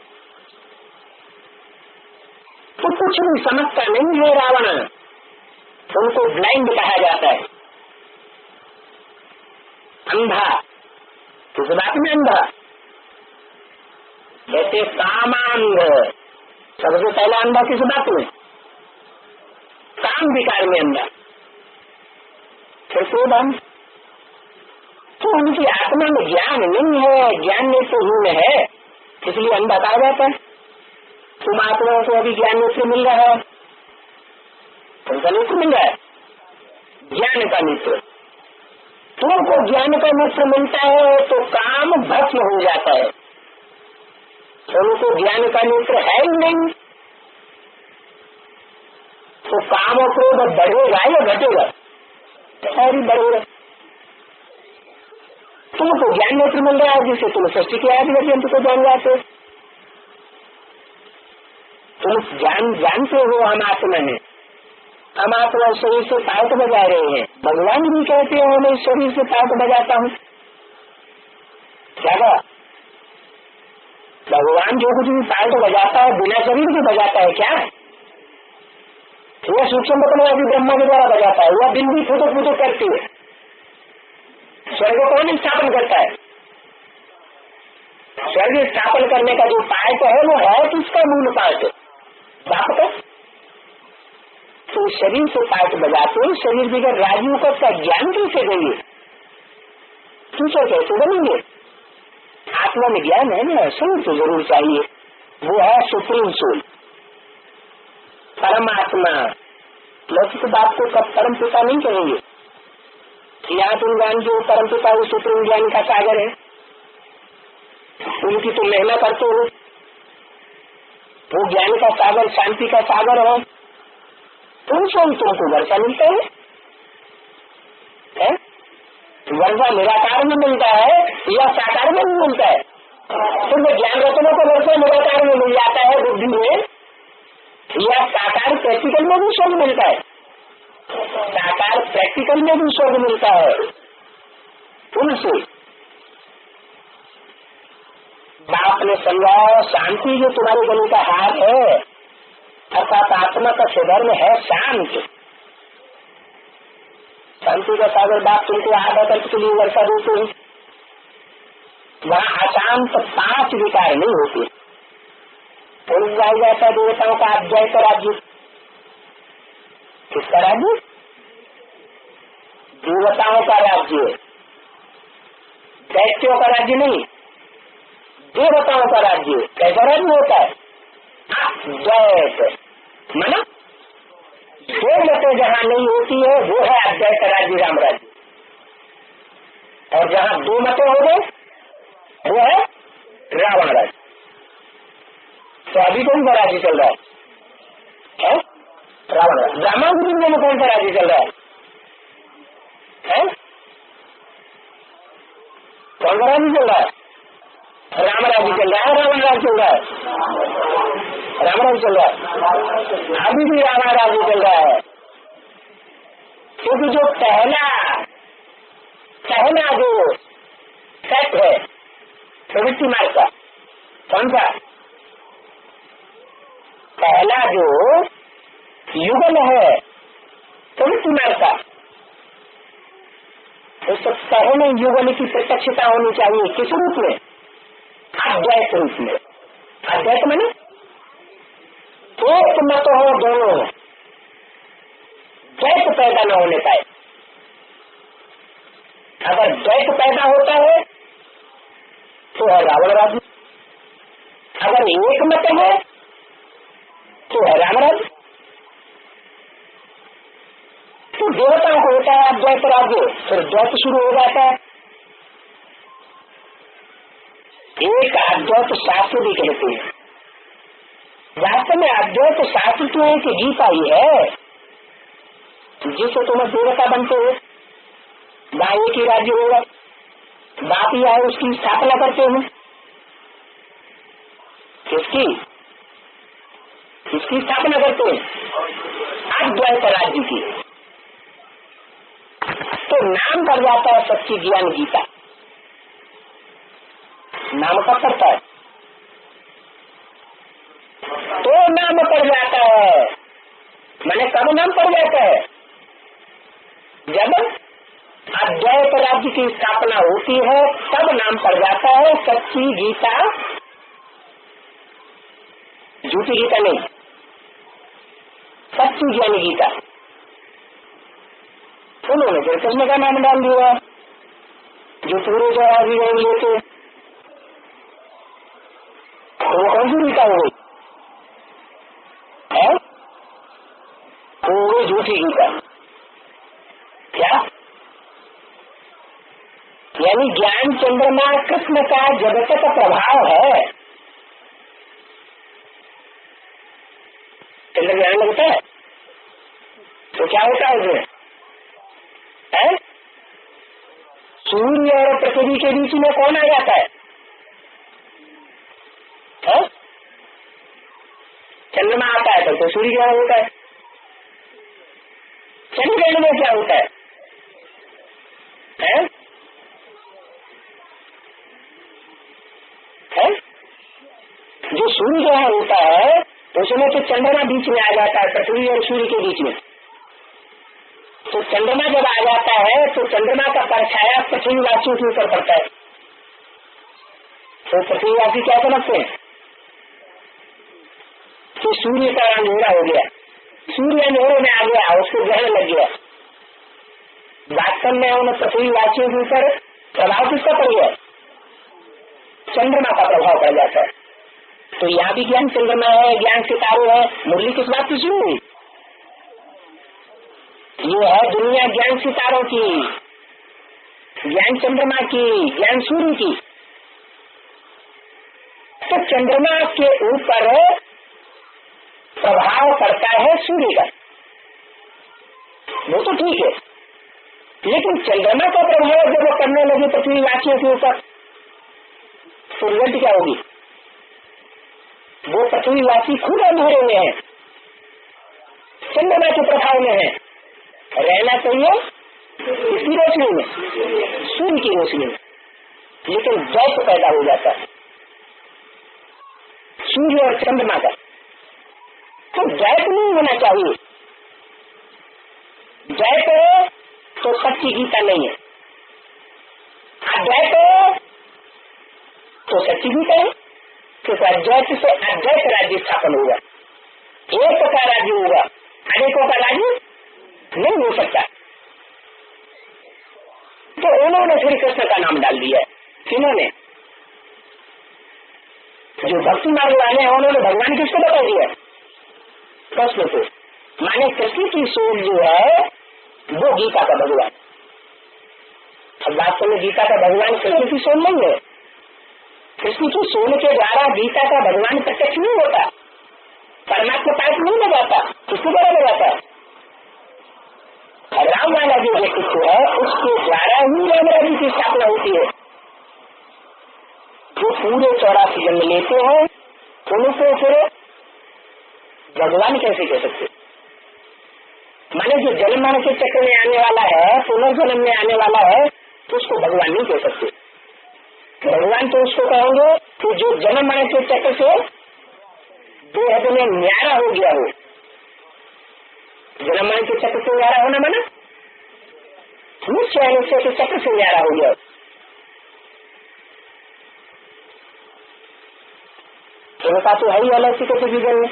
तो कुछ भी समझता नहीं है रावण। उनको ब्लाइंड कहा जाता है, अंधा। किस बात में अंधा? जैसे कामांध, सबसे पहला अंधा किस बात में? काम विकार में अंधा। फिर क्रोध। तो उनकी आत्मा में ज्ञान नहीं है, ज्ञान नेत्रहीन है, इसलिए अंधा कहा जाता है। तुम आत्माओं को अभी ज्ञान नेत्र मिल रहा है, तुमका नेत्र मिल रहा है, ज्ञान का नेत्र। तुमको ज्ञान का नेत्र मिलता है तो काम भस्म हो जाता है। तुमको ज्ञान का नेत्र है ही नहीं, तो काम और क्रोध बढ़ेगा या घटेगा? सारी बढ़ेगा। तुमको ज्ञान नेत्र मिल रहा है जिससे तुम सृष्टि के आदि जंतु को जान जाते हो। तुम जानते हो हम आत्मा है, हम आत्मा शरीर से पार्ट बजा रहे हैं। भगवान भी कहते हैं मैं शरीर से पार्ट बजाता हूँ। क्या कहा? भगवान जो कुछ भी पार्ट बजाता है बिना शरीर के बजाता है क्या? यह सूक्ष्म पतनवादी ब्रह्मा के द्वारा बजाता है, वह बिंदी फुटक फुटक करती है। स्वर्ग कौन स्थापन करता है? स्वर्ग स्थापन करने का जो पार्ट है वो है किसका? मूल पार्ट बाप का। तो शरीर से पार्ट बजाते, शरीर बिगड़ राजीव का ज्ञान कैसे देंगे? टीचर कैसे बनेंगे? आत्मा में ज्ञान है ना, शरीर तो जरूर चाहिए। वो है सुप्रीम सोल, परमात्मा। लौकिक बात को कब परम पिता नहीं कहेंगे। यहाँ तुम जानते हो परम पिता वो सुप्रीम ज्ञान का सागर है, उनकी तुम महिमा करते हो। वो ज्ञान का सागर, शांति का सागर है, तुमसे ही तुमको वर्षा मिलता है? वर्षा निराकार में मिलता है या साकार में भी मिलता है? तुम ज्ञान रत्नों को वर्षा निराकार में मिल जाता है बुद्धि में, या साकार प्रैक्टिकल में भी स्वर्ग मिलता है? साकार प्रैक्टिकल में भी स्वर्ग मिलता है उनसे। आपने समझाया शांति जो तुम्हारे गले का हार है, अर्थात आत्मा का स्वधर्म है शांत। शांति का सागर बाप तुमको आधा कल्प के लिए वर्षा देते हैं, वहाँ अशांत 5 विकार नहीं होते। पुरुष गाई जाता है देवताओं का अध्याय का राज्य, किसका राज्य? देवताओं का राज्य, दैत्यों का राज्य नहीं, देवताओं का राज्य। कैसा राज्य होता है? अद्वैत, माना 2 मतें जहाँ नहीं होती है वो है अद्वैत राज्य, राम राज्य। और जहाँ 2 मतें हो गए वो है रावण राज्य। तो अभी कौन सा राज्य चल रहा है? रावण राज्य। रामायण में कौन सा राज्य चल रहा है? कौन सा राज्य चल रहा है? राम राज्य चल रहा है, रावण राज्य चल रहा है? राम राज्य चल रहा है। अभी भी रावण राज्य चल रहा है, क्योंकि जो पहला जो सेट है प्रवृत्ति मार्ग का, कौन सा? पहला जो युगल है प्रवृत्ति मार्ग का, उससे पहले युगल की प्रत्यक्षता होनी चाहिए। किस रूप में? अद्वैत रूप में। अद्वैत माने एक मत हो दोनों, द्वैत पैदा न होने पाए। अगर द्वैत पैदा होता है तो है रावण राज्य, अगर एक मत है तो है राम राज्य। तो देवताओं को होता है अद्वैत राज्य, फिर द्वैत शुरू हो जाता है। एक अद्वैत शास्त्र भी कहते हैं। वास्तव में अद्वैत शास्त्र तो एक गीता ही है, जिससे तुम देवता बनते हो, वहां एक ही राज्य होगा, बाप ही आए उसकी स्थापना करते हैं। किसकी स्थापना करते हैं? अद्वैत राज्य की। तो नाम पड़ जाता है सच्ची ज्ञान गीता। नाम कब पड़ता है? तो नाम पड़ जाता है। मैंने कब नाम पड़ जाता है? जब अद्वैत राज्य की स्थापना होती है, तब नाम पड़ जाता है सच्ची गीता। झूठी गीता नहीं, सच्ची ज्ञानी गीता। उन्होंने फिर कृष्ण का नाम डाल दिया, जो पूरे जो आदि लेते, तो वो कौन सी गीता हो गई? वो झूठी गीता। क्या? यानी ज्ञान चंद्रमा कृष्ण का जगत का प्रभाव है। चंद्र ज्ञान लगता है तो क्या होता है उसमें? सूर्य और पृथ्वी के बीच में कौन आ जाता है? चंद्रमा आता है तो सूर्य ग्रहण होता है। चंद्र ग्रहण में क्या होता है? जो सूर्य ग्रहण होता है उसमें तो चंद्रमा बीच में आ जाता है, पृथ्वी और सूर्य के बीच में। तो चंद्रमा जब आ जाता है तो चंद्रमा का परछाया पृथ्वीवासियों के ऊपर पड़ता है। तो पृथ्वीवासी क्या समझते हैं? तो सूर्य का अंधेरा हो गया, सूर्य अंधेरे में आ गया, उसको ग्रहण लग गया। वास्तव में उन पृथ्वीवासियों के ऊपर प्रभाव किसका पड़ गया? चंद्रमा का प्रभाव पड़ जाता है। तो यहाँ भी ज्ञान चंद्रमा है, ज्ञान सितारे है। मुरली किस बात की सुन रही? ये है दुनिया ज्ञान सितारों की, ज्ञान चंद्रमा की, ज्ञान सूर्य की। तो चंद्रमा के ऊपर प्रभाव पड़ता है सूर्य का, वो तो ठीक है, लेकिन चंद्रमा का प्रभाव जब वो करने लगे पृथ्वीवासियों के ऊपर तो रिजल्ट क्या होगी? वो पृथ्वीवासी खुद अंधेरे में है, चंद्रमा के प्रभाव में है। रहना चाहिए इसकी रोशनी में, सूर्य की रोशनी में, लेकिन द्वैत पैदा हो जाता है। सूर्य और चंद्रमा का, तो द्वैत नहीं होना चाहिए। द्वैत तो सच्ची गीता नहीं है, अद्वैत तो सच्ची गीता है। क्योंकि अद्वैत से अद्वैत राज्य स्थापन होगा, एक का राज्य होगा, अनेकों का राज्य नहीं हो सकता। तो उन्होंने श्री कृष्ण का नाम डाल दिया। किन्होंने? जो भक्ति मार्ग वाले हैं उन्होंने भगवान किसको बता दिया? कृष्ण को। माने कृष्ण की सोच जो है वो गीता का भगवान। अब वास्तव में गीता का भगवान कृष्ण की सोच नहीं है। कृष्ण की सोच के द्वारा गीता का भगवान प्रत्यक्ष नहीं होता, परमात्मा पास नहीं लगाता, किसके द्वारा लगाता? राम वाला जो व्यक्तित्व है उसके द्वारा ही राम राज्य की स्थापना होती है। जो पूरे 84 जन्म लेते हैं उनको फिर भगवान कैसे कह सकते? माने जो जन्म मरण के चक्र में आने वाला है, पुनर्जन्म में आने वाला है, तो उसको भगवान नहीं कह सकते। भगवान तो उसको कहेंगे कि जो जन्म मरण के चक्र से बेहद में न्यारा हो गया हो। जन्म मरण के चक्र से न्यारा होना माना निश्चय के चक्र से न्यारा हो गया। उनका तो है ही अलग से किसी जन्म में,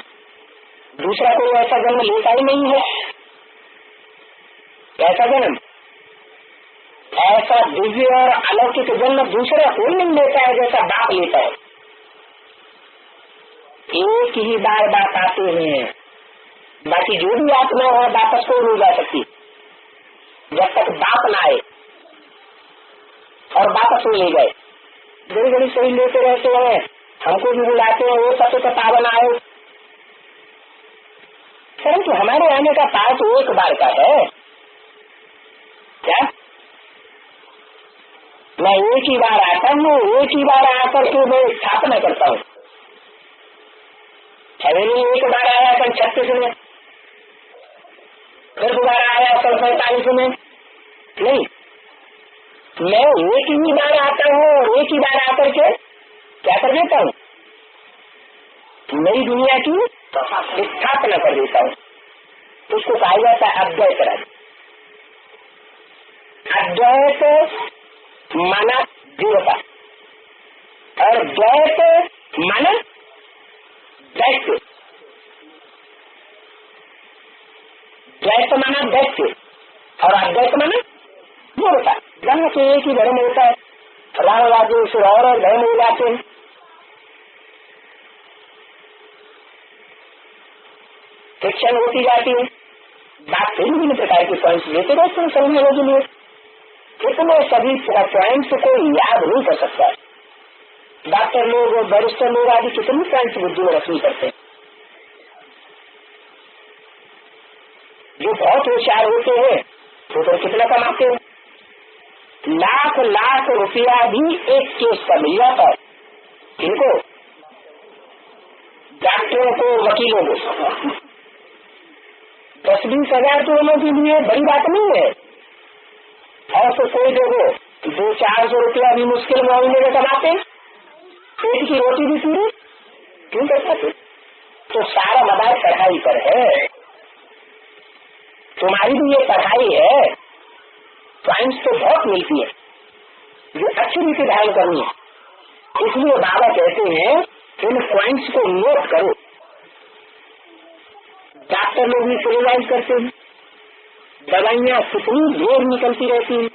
दूसरा कोई ऐसा जन्म लेता ही नहीं है। ऐसा जन्म, ऐसा दिव्य और अलौकिक जन्म दूसरा कोई नहीं लेता है जैसा बाप लेता है। एक ही बार बात आते हैं, बाकी जो भी आत्मा है वापस को नहीं जा सकती जब तक बाप ना आए और वापस नहीं ले गए। बड़ी बड़ी सही लेते रहते हैं, हमको भी बुलाते हैं, वो सत्य का पावन आए, परंतु हमारे आने का पास तो एक बार का है। क्या मैं एक ही बार आता हूँ, एक ही बार आकर के मैं स्थापना करता हूँ। नहीं एक बार आया कल 36 में, फिर दोबारा आया कल 45 में, नहीं, मैं एक ही बार आता हूँ और एक ही बार आकर के क्या कर देता हूँ? नई दुनिया की स्थापना कर देता हूँ। तो उसको कहा जाता है अद्वैत राज्य। अद्वैत माना देवता और द्वैत माना दैत्य। द्वैत माना दैत्य और अद्वैत माना देवता। जन्म से एक ही धर्म होता है, राम राज्य से और धर्म हो जाते हैं। शिक्षण होती जाती है, बात विभिन्न प्रकार के पॉइंट्स लेते रहते हैं समझने के लिए। कितने सभी पॉइंट्स को याद नहीं कर सकता। डॉक्टर लोग, बैरिस्टर लोग आदि कितने पॉइंट्स बुद्धि में रखनी करते हैं। जो बहुत होशियार होते हैं वो तो कितना कमाते हैं, लाख लाख रुपया भी एक केस का मिल जाता है। किनको? डॉक्टरों को, वकीलों को। 10-20 हजार तो उन्हों के लिए बड़ी बात नहीं है। और तो कोई देखो 200-400 रुपया भी मुश्किल महीने में कमाते, पेट की रोटी भी पूरी क्यों कर सकते? तो सारा मदार पढ़ाई पर है। तुम्हारी भी ये पढ़ाई है, पॉइंट्स तो बहुत मिलती है जो अच्छी रीति धारण करनी है। इसलिए बाबा कहते हैं इन पॉइंट्स को नोट करो। डॉक्टर लोग भी प्रिवाइज करते हैं, दवाइयाँ कितनी देर निकलती रहती हैं,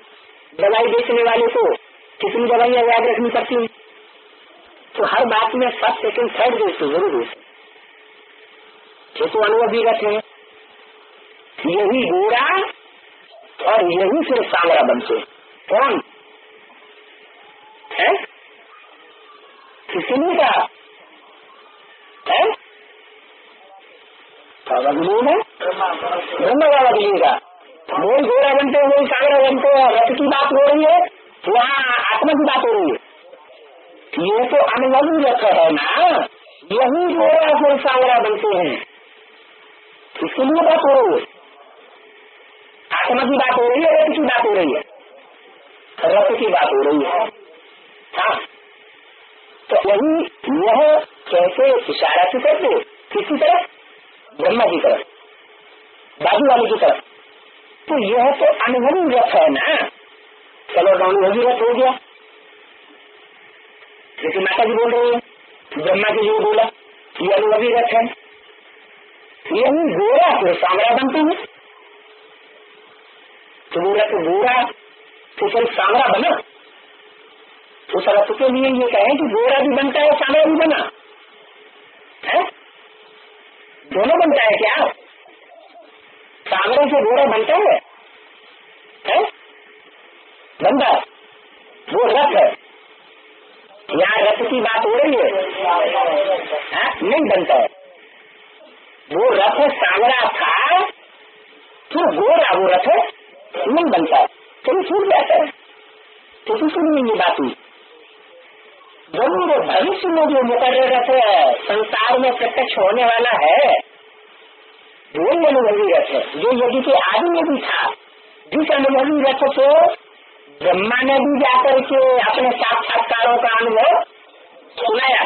दवाई बेचने वाले को कितनी दवाइयाँ याद रखनी पड़ती हैं। तो हर बात में फर्स्ट सेकंड थर्ड देते जरूर है, ये तो अनुभव भी रखे हैं। यही गोरा और यही फिर सांवरा बनते। कौन है? किसी ने कहा है ब्रह्म बाबा दिएगा। वही गोरा बनते हैं, वही सांवरा बनते हैं। रथ की बात हो रही है, वहाँ आत्मा की बात हो रही है। ये तो अनुभवी रथ है ना, यही गोरा फिर सांवरा बनते हैं, इसके लिए बात हो रही है। आत्मा की बात हो रही है, रथ की बात हो रही है, रथ की बात हो रही है। हाँ, तो यही यह कैसे इशारा से करते, किसी तरफ, ब्रह्मा की तरफ, बाजू वाले की तरफ। तो यह तो अनुभवी रथ है ना। चलो अनुभवी रथ हो गया, जैसे माता जी बोल रही है, ब्रह्मा जी जो बोला ये अनुभवी रथ है। यही गोरा फिर सांवरा बनते हैं, तो वो रथ गोरा तो फिर सांवरा बना। उस रथ के लिए ये कहें कि गोरा भी बनता है, सांवरा भी बना है, दोनों बनता है क्या? सांवरे से गोरा बनता है? बनता है, वो रथ है। यहाँ रथ की बात हो रही है, नहीं बनता है। वो रथ सांवरा था, फिर गोरा वो रथ नहीं बनता है, कभी छूट जाता है। तो सुनिए ये बात हुई, जरूर भविष्य में जो मुकर्रर रथ संसार में प्रत्यक्ष होने वाला है, वो अनुभवी रथ है, जो यदि के आदि में भी था। जिस अनुभवी रथ को ब्रह्मा ने भी जाकर के अपने साक्षात्कारों का अनुभव सुनाया,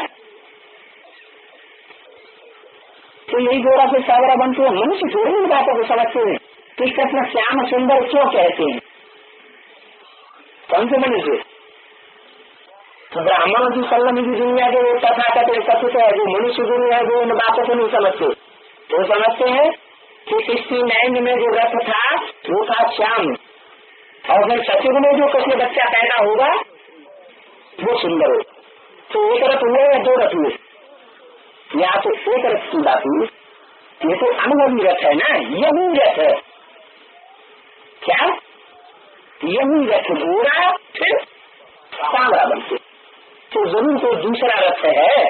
तो यही गोरा से सावरा बनते हैं। मनुष्य थोड़ी इन बातों को समझते हैं। तो कृष्ण श्याम सुंदर क्यों कहते हैं? कौन से मनुष्य? तो ब्राह्मण की सल्लम की दुनिया के तथा कथित है, जो मनुष्य गुरु है वो इन बातों को नहीं समझते। तो समझते हैं कि 69 में जो रथ था वो था श्याम, और फिर सचिव में जो कृष्ण बच्चा पैदा होगा वो सुंदर हो। तो एक रथ हुए या दो रथ हुए? यहाँ तो एक रथ की बात हुई। ये तो अनुभवी रथ है ना, यही रथ है। क्या यही रथ गोरा फिर सांवरा बनते। तो जरूर कोई दूसरा रथ है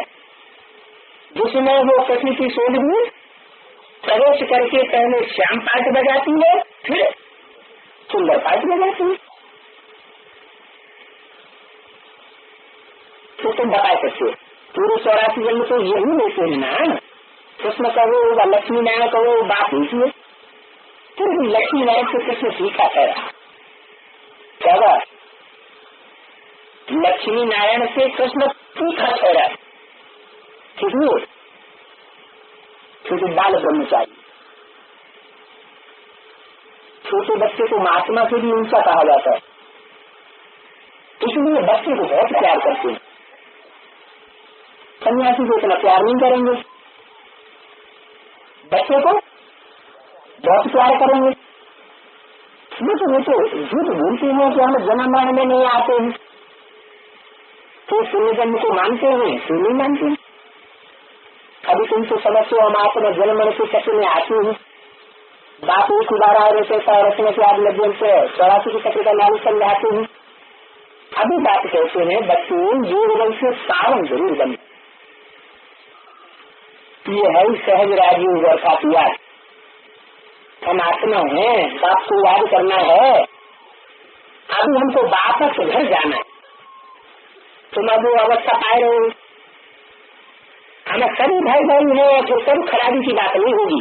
जिसमें वो कृष्ण की सोल भी प्रवेश करके पहले श्याम पाठ बजाती है, फिर सुंदर पाठ बजाती है। तो तुम बता सकते पूरे 84 जन्म तो यही लेते हैं ना। कृष्ण कहो व लक्ष्मी नारायण कहो, बात नहीं है। फिर भी लक्ष्मी नारायण से कृष्ण सीखा है क्या? लक्ष्मी नारायण से कृष्ण सीखा ठहरा, किसने? क्योंकि बाल ब्रह्मचारी, छोटे बच्चे को महात्मा से भी ऊंचा कहा जाता है, इसलिए बच्चे को बहुत प्यार करते हैं। सन्यासी को इतना प्यार नहीं करेंगे, बच्चे को बहुत प्यार करेंगे। वो तो झूठ बोलते हैं कि हम जन्म मरण में नहीं आते हैं, तो शून्य जन्म को मानते हैं, तो नहीं मानते। अभी तुमसे समझते हो हम आपने जन्म मरण के चक्र में आते हैं। बाप एक बार आए रहते रचने के बाद लग से 84 के चक्र का नाम समझाते हैं। अभी बात कहते हैं बच्चे योग बल से सावन जरूर बने। ये है सहज राजीव वर्षा किया, हम आत्मा है, बाप को याद करना है। अभी हमको वापस घर जाना है। तुम अब वो अवस्था पाए रहे, हमें सभी भाई भाई है, तो सब खराबी की बात नहीं होगी।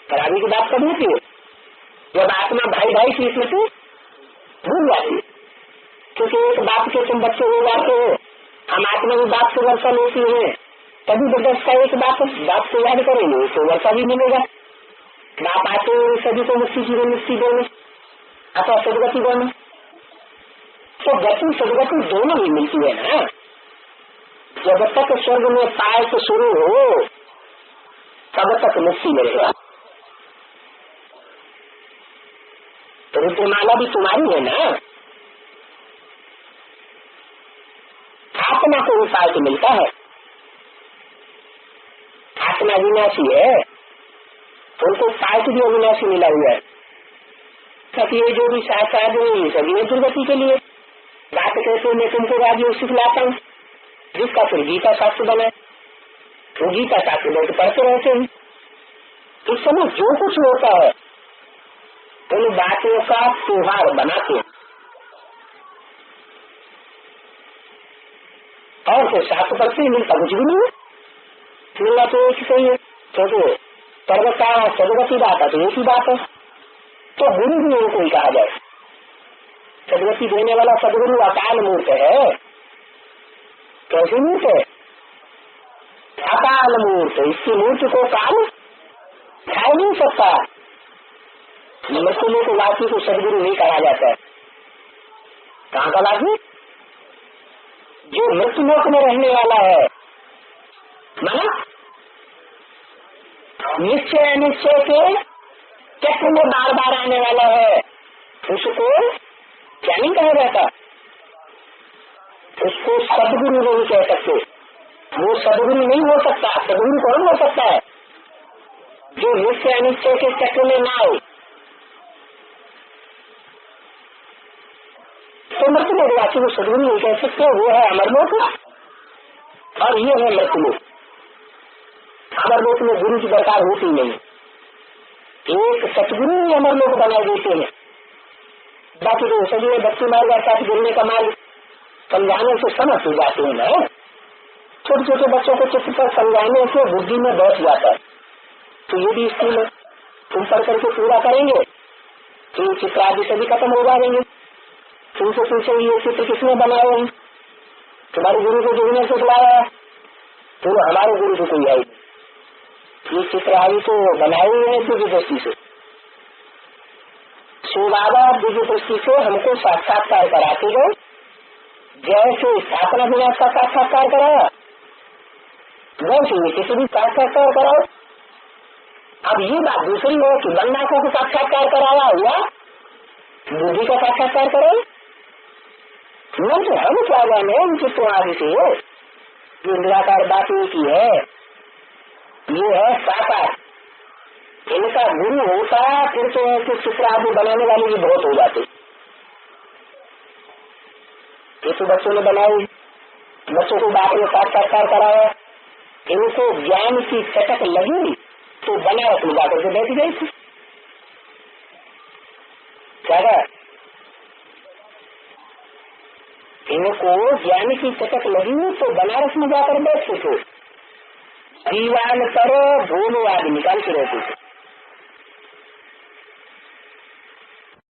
खराबी की बात कब होती है? जब आत्मा भाई भाई की स्मृति भूल जाती है। क्योंकि एक बाप के तुम बच्चे हो जाते हो, हम आत्मा भी बाप से वर्षा लेती है, तभी तो 10 का एक बाप से याद करेंगे तो वर्षा भी मिलेगा। बाप आते सभी को मुक्ति देने अथवा सदगति देने, तो गति सदगति दोनों ही मिलती है ना। जब तक स्वर्ग में पाए से शुरू हो तब तक मुक्ति मिलेगा। तो रुद्रमाला भी तुम्हारी है ना। आत्मा को उपाय तो मिलता है, आत्मा अविनाशी है, उनको उपाय भी अविनाशी मिला हुआ है। क्योंकि ये जो भी शास्त्र है सभी दुर्गति के लिए बात कहते मैं तुमको राज्य सिखलाता हूँ, जिसका फिर गीता शास्त्र बना, वो गीता शास्त्र लोग पढ़ते रहते हैं। इस समय जो कुछ होता है उन बातों का त्योहार बनाते हैं, और फिर शास्त्र पढ़ते ही मिलता कुछ भी नहीं है। मिलना तो एक सही है, तो पर्व का सदगति बात है तो एक ही बात है। तो गुरु भी उनको ही कहा जाए। सदगति देने वाला सदगुरु अकाल मूर्त है। कैसी मूर्त है? काल मूर्त, इसकी मूर्ति को काल खा नहीं सकता। मृत्युलोक वासी को सदगुरु नहीं कहा जाता है। कहाँ का वासी? जो मृत्युलोक में रहने वाला है, माना निश्चय अनिश्चय के चक्र में बार बार आने वाला है, उसको क्या नहीं कहा जाता? उसको सदगुरु नहीं कह सकते। वो सदगुरु नहीं हो सकता। सदगुरु कौन हो सकता है? जो निश्चय अनिश्चय के चक्र में ना हो। तो मृत्युलोकवासी को सदगुरु नहीं कह सकते। वो है अमरलोक और ये है मृत्युलोक। अमरलोक में गुरु की दरकार होती नहीं। एक सतगुरु ही अमरलोक बना देते हैं। बाकी तो सभी बच्चे मार जाता है, गिरने का मार्ग समझाने से समझ हो जाते हैं ना। छोटे छोटे बच्चों को चित्र पर समझाने से बुद्धि में बैठ जाता है। तो ये भी स्कूल है, तुम पढ़ करके पूरा करेंगे तो चित्र आदि सभी खत्म हो जाएंगे। तुमसे पूछे ये चित्र किसने बनाए हैं? तुम्हारे गुरु को जो ने सिखलाया है? तो हमारे गुरु को कोई है ये चित्र आदि तो बनाए हुए हैं दिव्य दृष्टि से। शिव बाबा दिव्य दृष्टि से हमको साक्षात्कार कराते गए, जैसे स्थापना विनाश का साक्षात्कार कराया वैसे ये किसी भी साक्षात्कार कराओ। अब ये बात दूसरी है कि वननाशों को साक्षात्कार कराया या बुद्धि का साक्षात्कार कराओ। नहीं तो हम क्या जाने इन चित्रों आदि से ये निराकार बात की है, ये है साकार। इनका गुरु होता फिर तो ऐसे चित्र आदि बनाने वाले भी बहुत हो जाते। ये तो बच्चों ने बनाई, बच्चों को बाप ने साक्षात्कार कराया, इनको ज्ञान की चटक लगी तो बनारस में जाकर के बैठ गई थी। क्या इनको ज्ञान की चटक लगी तो बनारस में जाकर बैठते थे। दीवान पर धूल आदि निकाल के रहते थे।